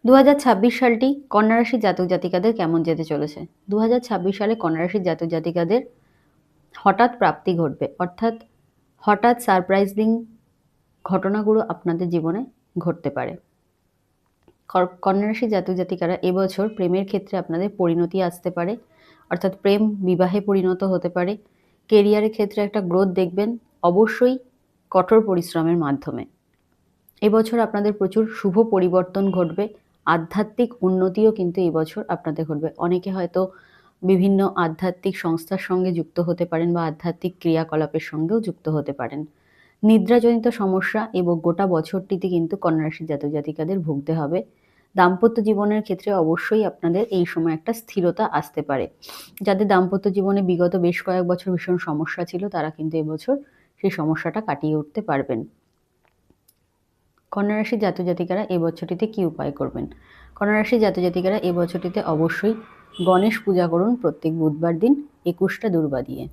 2026 সালটি কন্যা রাশির জাতক জাতিকাদের কেমন যেতে চলেছে? 2026 সালে কন্যা রাশির জাতক জাতিকাদের হঠাৎ প্রাপ্তি ঘটবে, অর্থাৎ হঠাৎ সারপ্রাইজিং ঘটনাগুলো আপনাদের জীবনে ঘটতে পারে। কন্যা রাশির জাতক জাতিকারা এবছর প্রেমের ক্ষেত্রে আপনাদের পরিণতি আসতে পারে, অর্থাৎ প্রেম বিবাহে পরিণত হতে পারে। কেরিয়ারের ক্ষেত্রে একটা গ্রোথ দেখবেন, অবশ্যই কঠোর পরিশ্রমের মাধ্যমে। এবছর আপনাদের প্রচুর শুভ পরিবর্তন ঘটবে, আধ্যাত্মিক উন্নতিও কিন্তু এবছর আপনাদের ঘটবে। অনেকে হয়তো বিভিন্ন আধ্যাত্মিক সংস্থার সঙ্গে যুক্ত হতে পারেন বা আধ্যাত্মিক ক্রিয়াকলাপের সঙ্গেও যুক্ত হতে পারেন। নিদ্রাজনিত সমস্যা এবং গোটা বছরটিতে কিন্তু কন্যা রাশির জাতক জাতিকাদের ভুগতে হবে। দাম্পত্য জীবনের ক্ষেত্রে অবশ্যই আপনাদের এই সময় একটা স্থিরতা আসতে পারে। যাদের দাম্পত্য জীবনে বিগত বেশ কয়েক বছর ভীষণ সমস্যা ছিল, তারা কিন্তু এবছর সেই সমস্যাটা কাটিয়ে উঠতে পারবেন। কন্যা রাশির জাতক জাতিকারা এই বছরটিতে কী উপায় করবেন? কন্যা রাশির জাতক জাতিকারা এই বছরটিতে অবশ্যই গণেশ পূজা করুন প্রত্যেক বুধবার দিন 21টা দূর্বা দিয়ে।